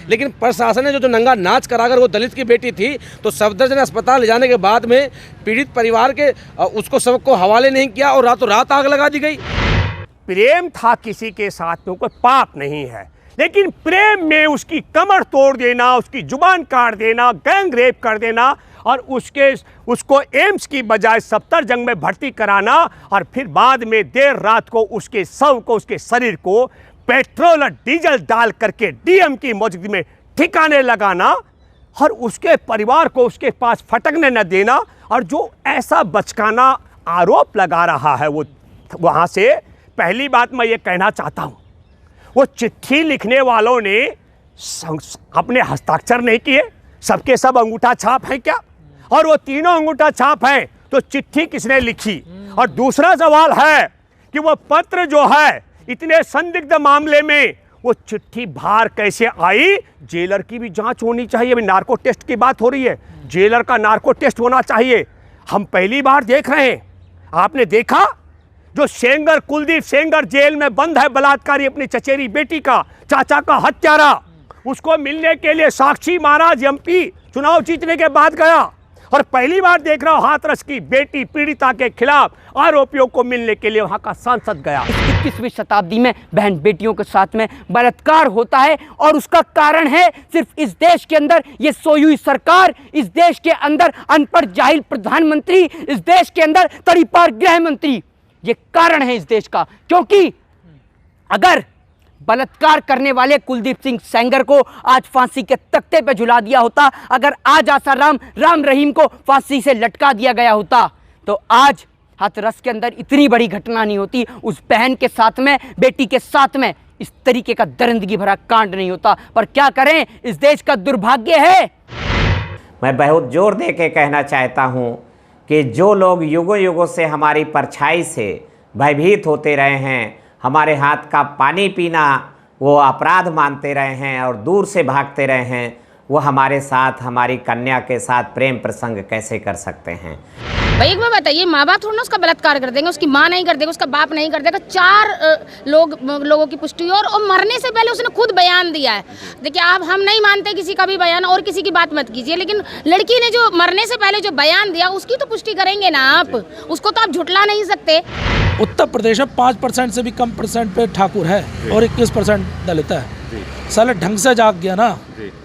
लेकिन प्रशासन ने जो नंगा नाच कराकर वो दलित की बेटी थी, तो सफदरजंग अस्पताल ले जाने के बाद में पीड़ित परिवार के उसको सबको हवाले नहीं किया और रातों रात आग लगा दी गई। प्रेम था किसी के साथ में, कोई पाप नहीं है, लेकिन प्रेम में उसकी कमर तोड़ देना, उसकी जुबान काट देना, गैंग रेप कर देना और उसको एम्स की बजाय सफदरजंग में भर्ती कराना और फिर बाद में देर रात को उसके शव को, उसके शरीर को पेट्रोल और डीजल डाल करके डीएम की मौजूदगी में ठिकाने लगाना और उसके परिवार को उसके पास फटकने न देना, और जो ऐसा बचकाना आरोप लगा रहा है वो वहाँ से, पहली बात मैं ये कहना चाहता हूँ, वो चिट्ठी लिखने वालों ने अपने हस्ताक्षर नहीं किए, सबके सब अंगूठा छाप हैं क्या? और वो तीनों अंगूठा छाप हैं, तो चिट्ठी किसने लिखी? और दूसरा सवाल है कि वो पत्र जो है इतने संदिग्ध मामले में वो चिट्ठी बाहर कैसे आई? जेलर की भी जांच होनी चाहिए। अभी नार्को टेस्ट की बात हो रही है, जेलर का नार्को टेस्ट होना चाहिए। हम पहली बार देख रहे हैं, आपने देखा जो सेंगर, कुलदीप सेंगर जेल में बंद है, बलात्कारी अपनी चचेरी बेटी का, चाचा का हत्यारा, उसको मिलने के लिए साक्षी महाराज एमपी चुनाव जीतने के बाद गया। और पहली बार देख रहा हूं हाथरस की बेटी पीड़िता के खिलाफ आरोपियों को मिलने के लिए वहां का सांसद गया। 21वीं शताब्दी में बहन बेटियों के साथ में बलात्कार होता है और उसका कारण है सिर्फ इस देश के अंदर ये सोई हुई सरकार, इस देश के अंदर अनपढ़ जाहिल प्रधानमंत्री, इस देश के अंदर तड़ीपार गृह मंत्री। ये कारण है इस देश का, क्योंकि अगर बलात्कार करने वाले कुलदीप सिंह सेंगर को आज फांसी के तख्ते पे झुला दिया होता, अगर आज आसाराम राम रहीम को फांसी से लटका दिया गया होता, तो आज हाथरस के अंदर इतनी बड़ी घटना नहीं होती, उस बहन के साथ में, बेटी के साथ में इस तरीके का दरिंदगी भरा कांड नहीं होता। पर क्या करें, इस देश का दुर्भाग्य है। मैं बहुत जोर दे के कहना चाहता हूँ कि जो लोग युगों युगों से हमारी परछाई से भयभीत होते रहे हैं, हमारे हाथ का पानी पीना वो अपराध मानते रहे हैं और दूर से भागते रहे हैं, वो हमारे साथ, हमारी कन्या के साथ प्रेम प्रसंग कैसे कर सकते हैं? भाई एक बार बताइए, माँ बाप थोड़ा ना उसका बलात्कार कर देंगे, उसकी माँ नहीं कर देगा, उसका बाप नहीं कर देगा। 4 लोगों की पुष्टि हुई और मरने से पहले उसने खुद बयान दिया है। देखिए, आप हम नहीं मानते किसी का भी बयान और किसी की बात मत कीजिए, लेकिन लड़की ने जो मरने से पहले जो बयान दिया उसकी तो पुष्टि करेंगे ना आप, उसको तो आप झुटला नहीं सकते। उत्तर प्रदेश में 5% से भी कम परसेंट पे ठाकुर है और 21% दलित है। साले ढंग से जाग गया ना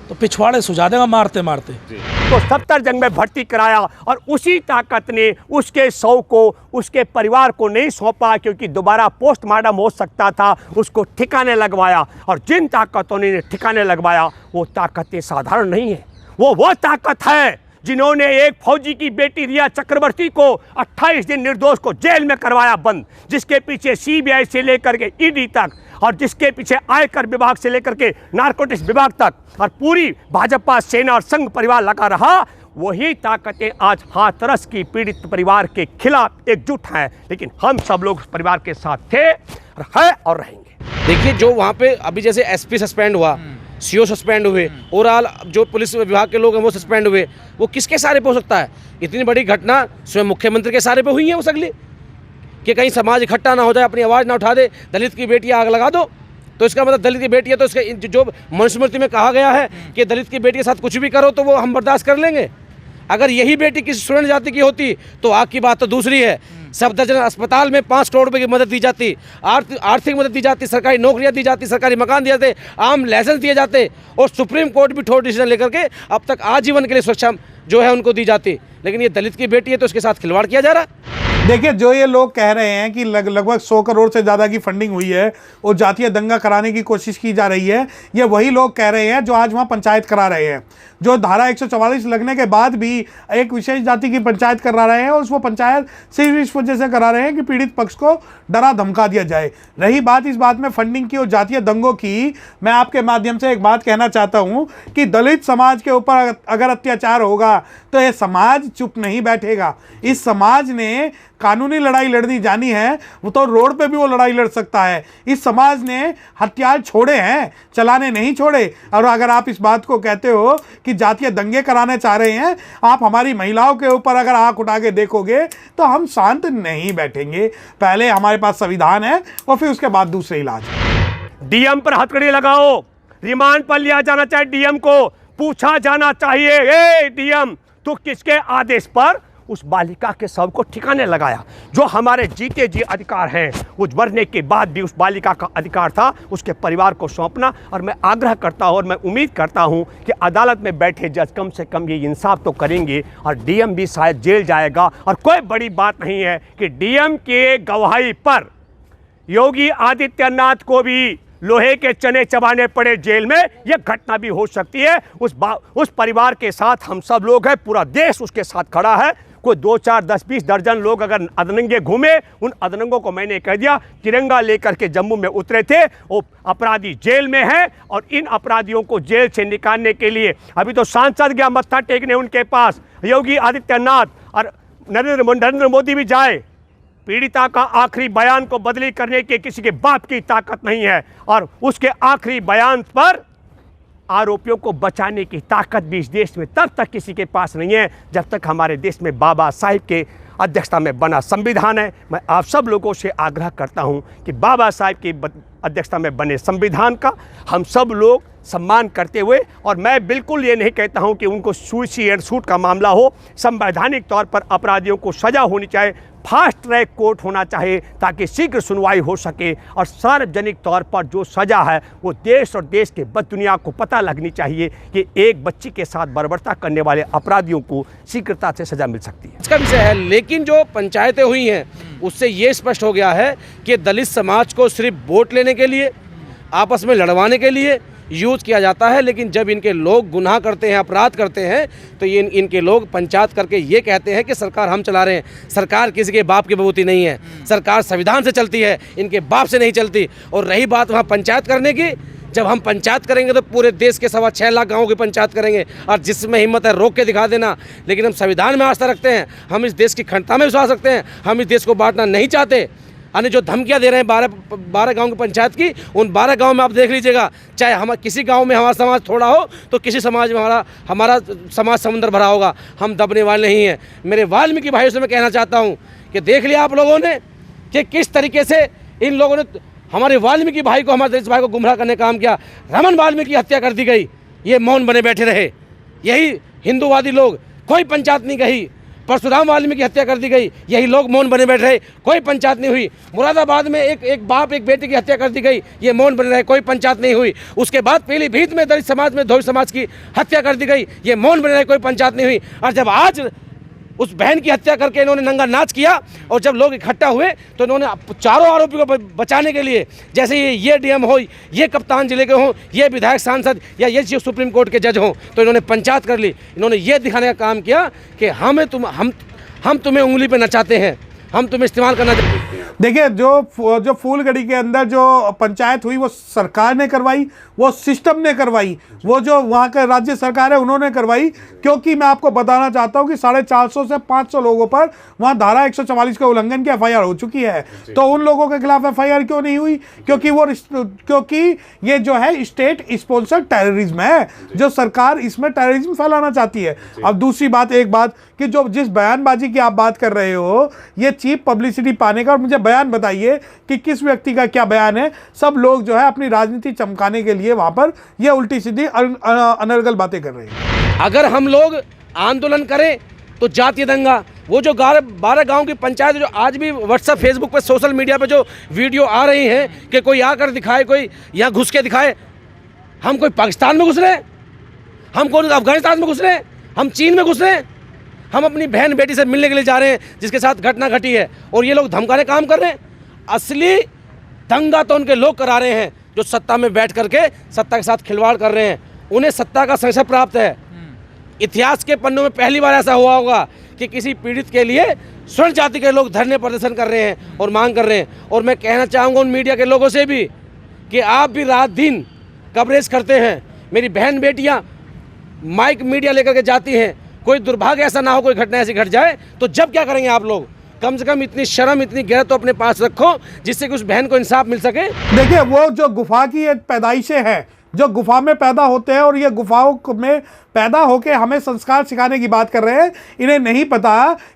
तो पिछवाड़े सुझा देगा मारते मारते। तो सफदरजंग में भर्ती कराया और उसी ताकत ने उसके शव को उसके परिवार को नहीं सौंपा, क्योंकि दोबारा पोस्टमार्टम हो सकता था, उसको ठिकाने लगवाया। और जिन ताकतों ने ठिकाने लगवाया वो ताकतें साधारण नहीं है, वो ताकत है जिन्होंने एक फौजी की बेटी रिया चक्रवर्ती को 28 दिन निर्दोष को जेल में करवाया बंद, जिसके पीछे सीबीआई से लेकर के ईडी तक और जिसके पीछे आयकर विभाग से लेकर के नारकोटिक्स विभाग तक और पूरी भाजपा सेना और संघ परिवार लगा रहा। वही ताकतें आज हाथरस की पीड़ित परिवार के खिलाफ एकजुट हैं, लेकिन हम सब लोग परिवार के साथ थे, हैं और रहेंगे। देखिए, जो वहाँ पे अभी जैसे एसपी सस्पेंड हुआ, सीओ सस्पेंड हुए, ओवरऑल जो पुलिस विभाग के लोग हैं वो सस्पेंड हुए, वो किसके सहारे पे हो सकता है? इतनी बड़ी घटना स्वयं मुख्यमंत्री के सहारे पे हुई है वो सगली, कि कहीं समाज इकट्ठा ना हो जाए, अपनी आवाज़ ना उठा दे, दलित की बेटी आग लगा दो। तो इसका मतलब दलित की बेटी है तो इसके जो मनुस्मृति में कहा गया है कि दलित की बेटी के साथ कुछ भी करो तो वो हम बर्दाश्त कर लेंगे। अगर यही बेटी किसी स्वर्ण जाति की होती तो आग की बात तो दूसरी है। सफदरजंग अस्पताल में 5 करोड़ रुपए की मदद दी जाती, आर्थिक मदद दी जाती, सरकारी नौकरियां दी जाती, सरकारी मकान दिए जाते, आम लाइसेंस दिए जाते और सुप्रीम कोर्ट भी ठोस डिसीजन लेकर के अब तक आजीवन के लिए सुरक्षा जो है उनको दी जाती। लेकिन ये दलित की बेटी है तो उसके साथ खिलवाड़ किया जा रहा है। देखिए, जो ये लोग कह रहे हैं कि लगभग 100 करोड़ से ज़्यादा की फंडिंग हुई है और जातीय दंगा कराने की कोशिश की जा रही है, ये वही लोग कह रहे हैं जो आज वहाँ पंचायत करा रहे हैं, जो धारा 144 लगने के बाद भी एक विशेष जाति की पंचायत करा रहे हैं और उसको पंचायत सिर्फ इस वजह से करा रहे हैं कि पीड़ित पक्ष को डरा धमका दिया जाए। रही बात इस बात में फंडिंग की और जातीय दंगों की, मैं आपके माध्यम से एक बात कहना चाहता हूँ कि दलित समाज के ऊपर अगर अत्याचार होगा तो ये समाज चुप नहीं बैठेगा। इस समाज ने कानूनी लड़ाई लड़नी जानी है, वो तो रोड पे भी वो लड़ाई लड़ सकता है। इस समाज ने हथियार छोड़े हैं, चलाने नहीं छोड़े। और अगर आप इस बात को कहते हो कि जातीय दंगे कराने चाह रहे हैं, आप हमारी महिलाओं के ऊपर अगर आंख उठा के देखोगे तो हम शांत नहीं बैठेंगे। पहले हमारे पास संविधान है और फिर उसके बाद दूसरे इलाज। डीएम पर हथकड़ी लगाओ, रिमांड पर लिया जाना चाहिए। डीएम को पूछा जाना चाहिए, ए डीएम तू किसके आदेश पर उस बालिका के शव को ठिकाने लगाया? जो हमारे जीते जी अधिकार हैं, वो मरने के बाद भी उस बालिका का अधिकार था उसके परिवार को सौंपना। और मैं आग्रह करता हूं और मैं उम्मीद करता हूं कि अदालत में बैठे जज कम से कम ये इंसाफ तो करेंगे और डीएम भी शायद जेल जाएगा। और कोई बड़ी बात नहीं है कि डीएम के गवाही पर योगी आदित्यनाथ को भी लोहे के चने चबाने पड़े जेल में। यह घटना भी हो सकती है। उस परिवार के साथ हम सब लोग हैं, पूरा देश उसके साथ खड़ा है। कोई 2, 4, 10, 20 दर्जन लोग अगर अधनंगे घूमे, उन अधनंगों को मैंने कह दिया तिरंगा लेकर के जम्मू में उतरे थे, वो अपराधी जेल में हैं। और इन अपराधियों को जेल से निकालने के लिए अभी तो सांसद गया मत्था टेकने उनके पास, योगी आदित्यनाथ और नरेंद्र मोदी भी जाए। पीड़िता का आखिरी बयान को बदली करने के किसी के बाप की ताकत नहीं है। और उसके आखिरी बयान पर आरोपियों को बचाने की ताकत भी इस देश में तब तक किसी के पास नहीं है जब तक हमारे देश में बाबा साहिब के अध्यक्षता में बना संविधान है। मैं आप सब लोगों से आग्रह करता हूं कि बाबा साहिब की अध्यक्षता में बने संविधान का हम सब लोग सम्मान करते हुए, और मैं बिल्कुल ये नहीं कहता हूं कि उनको सूची एंड सूट का मामला हो, संवैधानिक तौर पर अपराधियों को सजा होनी चाहिए, फास्ट ट्रैक कोर्ट होना चाहिए ताकि शीघ्र सुनवाई हो सके। और सार्वजनिक तौर पर जो सज़ा है वो देश और देश के बद दुनिया को पता लगनी चाहिए कि एक बच्ची के साथ बर्बरता करने वाले अपराधियों को शीघ्रता से सज़ा मिल सकती है। इसका विषय है। लेकिन जो पंचायतें हुई हैं उससे ये स्पष्ट हो गया है कि दलित समाज को सिर्फ वोट लेने के लिए, आपस में लड़वाने के लिए यूज़ किया जाता है। लेकिन जब इनके लोग गुनाह करते हैं, अपराध करते हैं, तो ये इनके लोग पंचायत करके ये कहते हैं कि सरकार हम चला रहे हैं। सरकार किसी के बाप की बबूती नहीं है, सरकार संविधान से चलती है, इनके बाप से नहीं चलती। और रही बात वहाँ पंचायत करने की, जब हम पंचायत करेंगे तो पूरे देश के 6.25 लाख गाँवों की पंचायत करेंगे। और जिसमें हिम्मत है रोक के दिखा देना। लेकिन हम संविधान में आस्था रखते हैं, हम इस देश की अखंडता में विश्वास रखते हैं, हम इस देश को बांटना नहीं चाहते। यानी जो धमकियां दे रहे हैं 12 गांव की पंचायत की, उन 12 गांव में आप देख लीजिएगा, चाहे हम किसी गांव में हमारा समाज थोड़ा हो तो किसी समाज में हमारा समाज समुद्र भरा होगा। हम दबने वाले नहीं हैं। मेरे वाल्मीकि भाइयों से मैं कहना चाहता हूं कि देख लिया आप लोगों ने कि किस तरीके से इन लोगों ने हमारे वाल्मीकि भाई को, हमारे देश भाई को गुमराह करने का काम किया। रमन वाल्मीकि की हत्या कर दी गई, ये मौन बने बैठे रहे। यही हिंदूवादी लोग, कोई पंचायत नहीं कही। परशुराम वाल्मीकि की हत्या कर दी गई, यही लोग मौन बने बैठ रहे, कोई पंचायत नहीं हुई। मुरादाबाद में एक बाप एक बेटी की हत्या कर दी गई, ये मौन बने रहे, कोई पंचायत नहीं हुई। उसके बाद पीलीभीत में दलित समाज में धोबी समाज की हत्या कर दी गई, ये मौन बने रहे, कोई पंचायत नहीं हुई। और जब आज उस बहन की हत्या करके इन्होंने नंगा नाच किया और जब लोग इकट्ठा हुए तो इन्होंने चारों आरोपियों को बचाने के लिए, जैसे ये डीएम हो, ये कप्तान जिले के हों, ये विधायक सांसद या ये सुप्रीम कोर्ट के जज हों, तो इन्होंने पंचायत कर ली। इन्होंने ये दिखाने का काम किया कि हम तुम्हें उंगली पे नचाते हैं, हम तुम्हें इस्तेमाल करना चाहते हैं। देखिए, जो फूलगढ़ी के अंदर जो पंचायत हुई वो सरकार ने करवाई, वो सिस्टम ने करवाई, वो जो वहाँ का राज्य सरकार है उन्होंने करवाई। क्योंकि मैं आपको बताना चाहता हूँ कि 450 से 500 लोगों पर वहाँ धारा 144 का उल्लंघन की एफआईआर हो चुकी है। तो उन लोगों के खिलाफ एफआईआर क्यों नहीं हुई? क्योंकि ये जो है स्टेट स्पॉन्सर्ड टेररिज्म है, जो सरकार इसमें टेररिज्म फैलाना चाहती है। अब दूसरी बात, एक बात कि जो जिस बयानबाजी की आप बात कर रहे हो, ये चीप पब्लिसिटी पाने का, और मुझे बयान बताइए कि किस व्यक्ति का क्या बयान है। सब लोग जो है अपनी राजनीति चमकाने के लिए वहां पर ये उल्टी सीधी अनर्गल बातें कर रहे हैं। अगर हम लोग आंदोलन करें तो जातीय दंगा, वो जो 12 गांव की पंचायत जो आज भी व्हाट्सएप फेसबुक पर सोशल मीडिया पर जो वीडियो आ रही हैं कि कोई आकर दिखाए, कोई यहाँ घुस के दिखाए, हम कोई पाकिस्तान में घुस रहे हैं, हम कोई अफगानिस्तान में घुस रहे हैं, हम चीन में घुस रहे हैं, हम अपनी बहन बेटी से मिलने के लिए जा रहे हैं जिसके साथ घटना घटी है, और ये लोग धमकाने काम कर रहे हैं। असली दंगा तो उनके लोग करा रहे हैं जो सत्ता में बैठ करके सत्ता के साथ खिलवाड़ कर रहे हैं। उन्हें सत्ता का संशय प्राप्त है। इतिहास के पन्नों में पहली बार ऐसा हुआ होगा कि किसी पीड़ित के लिए स्वर्ण जाति के लोग धरने प्रदर्शन कर रहे हैं और मांग कर रहे हैं। और मैं कहना चाहूँगा उन मीडिया के लोगों से भी कि आप भी रात दिन कवरेज करते हैं, मेरी बहन बेटियाँ माइक मीडिया लेकर के जाती हैं, कोई दुर्भाग्य ऐसा ना हो, कोई घटना ऐसी घट जाए तो जब क्या करेंगे आप लोग? कम से कम इतनी शर्म, इतनी गैरत तो अपने पास रखो जिससे कि उस बहन को इंसाफ मिल सके। देखिए, वो जो गुफा की पैदाइशें हैं जो गुफा में पैदा होते हैं और ये गुफाओं में पैदा होके हमें संस्कार सिखाने की बात कर रहे हैं। इन्हें नहीं पता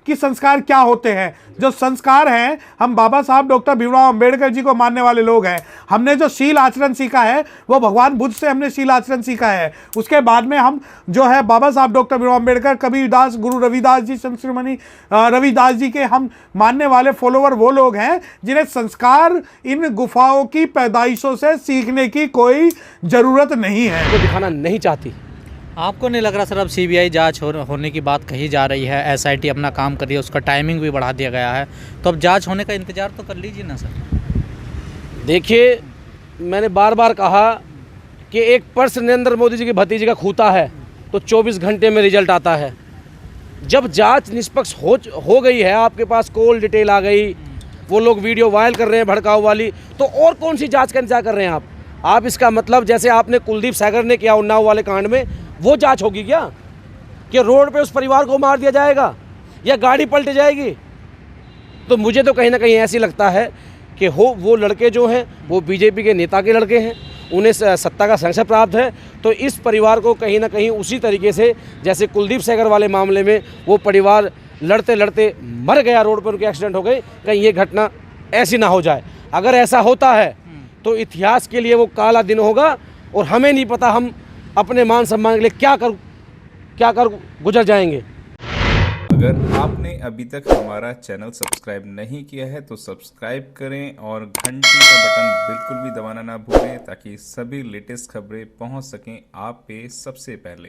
कि संस्कार क्या होते हैं। जो संस्कार हैं, हम बाबा साहब डॉक्टर भीमराव अंबेडकर जी को मानने वाले लोग हैं। हमने जो शील आचरण सीखा है वो भगवान बुद्ध से हमने शील आचरण सीखा है। उसके बाद में हम जो है बाबा साहब डॉक्टर भीमराव अंबेडकर, कबीरदास, गुरु रविदास जी, संत शिरोमणि रविदास जी के हम मानने वाले फॉलोवर वो लोग हैं जिन्हें संस्कार इन गुफाओं की पैदाइशों से सीखने की कोई ज़रूरत नहीं है। वो दिखाना नहीं चाहती। आपको नहीं लग रहा सर अब सीबीआई जांच होने की बात कही जा रही है, एसआईटी अपना काम कर रही है, उसका टाइमिंग भी बढ़ा दिया गया है, तो अब जांच होने का इंतजार तो कर लीजिए ना सर। देखिए, मैंने बार बार कहा कि एक पर्स नरेंद्र मोदी जी की भतीजी का खूता है तो 24 घंटे में रिजल्ट आता है। जब जांच निष्पक्ष हो गई है, आपके पास कॉल डिटेल आ गई, वो लोग वीडियो वायरल कर रहे हैं भड़काऊ वाली, तो और कौन सी जांच का इंतजार कर रहे हैं आप इसका मतलब जैसे आपने कुलदीप सागर ने किया उन्नाव वाले कांड में, वो जांच होगी क्या कि रोड पे उस परिवार को मार दिया जाएगा या गाड़ी पलट जाएगी? तो मुझे तो कहीं ना कहीं ऐसी लगता है कि वो लड़के जो हैं वो बीजेपी के नेता के लड़के हैं, उन्हें सत्ता का संरक्षण प्राप्त है। तो इस परिवार को कहीं ना कहीं उसी तरीके से जैसे कुलदीप सागर वाले मामले में वो परिवार लड़ते लड़ते मर गया, रोड पर उनके एक्सीडेंट हो गए, कहीं ये घटना ऐसी ना हो जाए। अगर ऐसा होता है तो इतिहास के लिए वो काला दिन होगा और हमें नहीं पता हम अपने मान सम्मान के लिए क्या कर गुजर जाएंगे। अगर आपने अभी तक हमारा चैनल सब्सक्राइब नहीं किया है तो सब्सक्राइब करें और घंटी का बटन बिल्कुल भी दबाना ना भूलें ताकि सभी लेटेस्ट खबरें पहुंच सकें आप पे सबसे पहले।